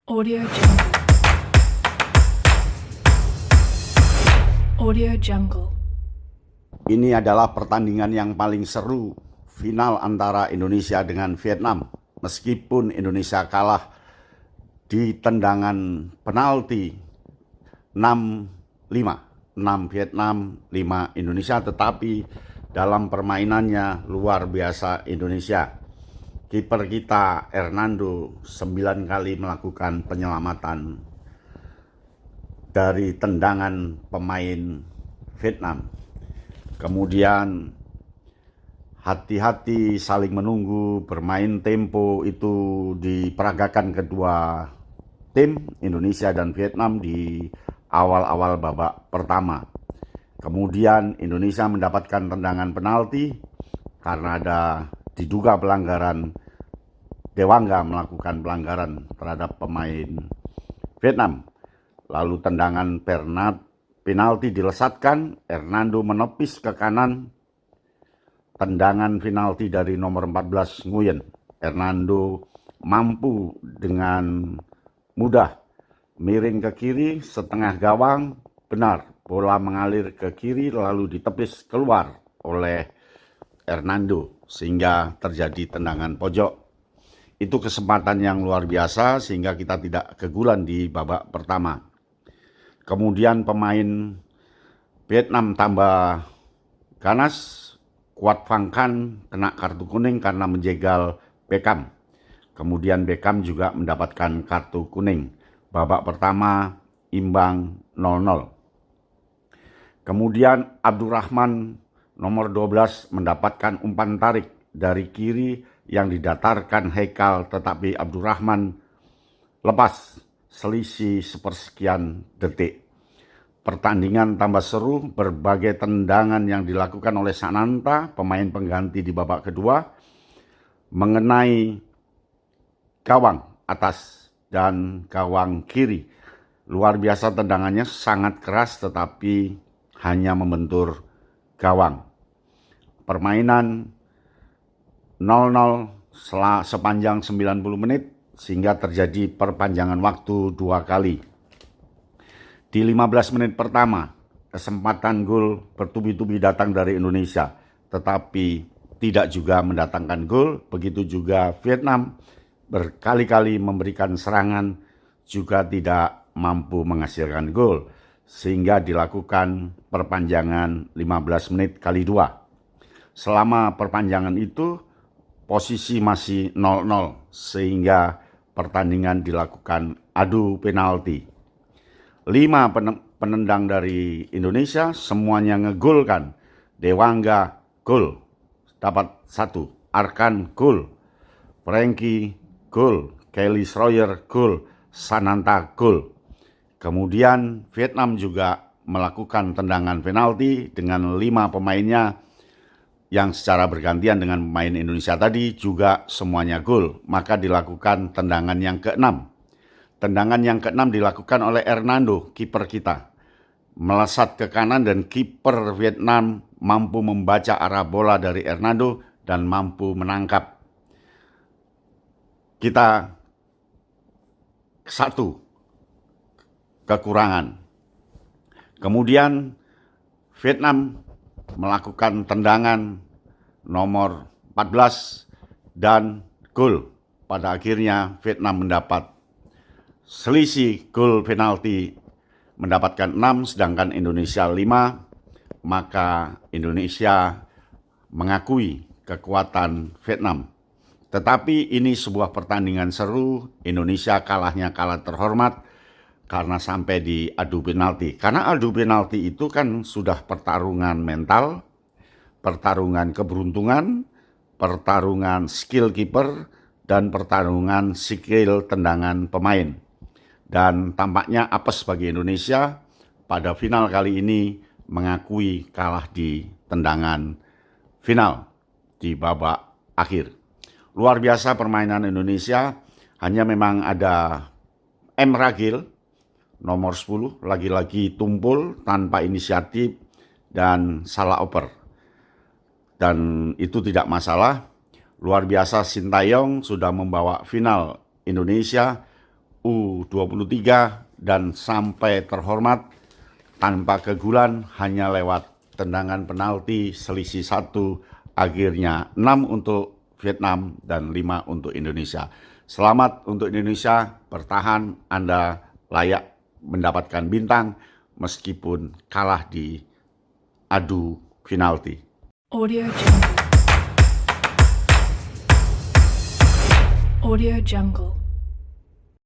Audio Jungle. Audio Jungle. Ini adalah pertandingan yang paling seru, final antara Indonesia dengan Vietnam. Meskipun Indonesia kalah di tendangan penalti 6-5, 6 Vietnam, 5 Indonesia, tetapi dalam permainannya luar biasa Indonesia. Kiper kita Hernando 9 kali melakukan penyelamatan dari tendangan pemain Vietnam. Kemudian hati-hati saling menunggu, bermain tempo itu diperagakan kedua tim Indonesia dan Vietnam di awal-awal babak pertama. Kemudian Indonesia mendapatkan tendangan penalti karena ada diduga pelanggaran, Dewangga melakukan pelanggaran terhadap pemain Vietnam. Lalu tendangan penalti dilesatkan, Hernando menepis ke kanan, tendangan penalti dari nomor 14 Nguyen. Hernando mampu dengan mudah miring ke kiri setengah gawang, benar bola mengalir ke kiri lalu ditepis keluar oleh Hernando sehingga terjadi tendangan pojok. Itu kesempatan yang luar biasa sehingga kita tidak kegulan di babak pertama. Kemudian pemain Vietnam tambah ganas, Quat Van Can kena kartu kuning karena menjegal Beckham. Kemudian Beckham juga mendapatkan kartu kuning. Babak pertama imbang 0-0. Kemudian Abdurrahman nomor 12 mendapatkan umpan tarik dari kiri yang didatarkan Haikal, tetapi Abdurrahman lepas selisih sepersekian detik. Pertandingan tambah seru, berbagai tendangan yang dilakukan oleh Sananta, pemain pengganti di babak kedua, mengenai gawang atas dan gawang kiri. Luar biasa tendangannya, sangat keras tetapi hanya membentur gawang. Permainan 0-0 sepanjang 90 menit sehingga terjadi perpanjangan waktu 2 kali. Di 15 menit pertama, kesempatan gol bertubi-tubi datang dari Indonesia, tetapi tidak juga mendatangkan gol. Begitu juga Vietnam berkali-kali memberikan serangan, juga tidak mampu menghasilkan gol, sehingga dilakukan perpanjangan 15 menit kali 2. Selama perpanjangan itu, posisi masih 0-0, sehingga pertandingan dilakukan adu penalti. 5 penendang dari Indonesia semuanya ngegolkan. Dewangga gol, dapat 1. Arkan gol, Frankie gol, Kelly Sroyer gol, Sananta gol. Kemudian Vietnam juga melakukan tendangan penalti dengan 5 pemainnya yang secara bergantian dengan pemain Indonesia tadi juga semuanya gol. Maka dilakukan tendangan yang ke-6. Tendangan yang ke-6 dilakukan oleh Hernando, kiper kita. Melesat ke kanan dan kiper Vietnam mampu membaca arah bola dari Hernando dan mampu menangkap. Kita 1 kekurangan. Kemudian Vietnam melakukan tendangan nomor 14 dan gol. Pada akhirnya Vietnam mendapat selisih gol penalti, mendapatkan 6 sedangkan Indonesia 5. Maka Indonesia mengakui kekuatan Vietnam. Tetapi ini sebuah pertandingan seru. Indonesia kalahnya kalah terhormat karena sampai di adu penalti. Karena adu penalti itu kan sudah pertarungan mental, pertarungan keberuntungan, pertarungan skill kiper, dan pertarungan skill tendangan pemain. Dan tampaknya apes bagi Indonesia pada final kali ini mengakui kalah di tendangan final di babak akhir. Luar biasa permainan Indonesia, hanya memang ada M. Ragil nomor 10 lagi-lagi tumpul tanpa inisiatif dan salah oper. Dan itu tidak masalah. Luar biasa Sintayong sudah membawa final Indonesia U23 dan sampai terhormat tanpa kegulan hanya lewat tendangan penalti selisih 1, akhirnya 6 untuk Vietnam dan 5 untuk Indonesia. Selamat untuk Indonesia, bertahan, Anda layak mendapatkan bintang meskipun kalah di adu penalti. Audio Jungle. Audio Jungle.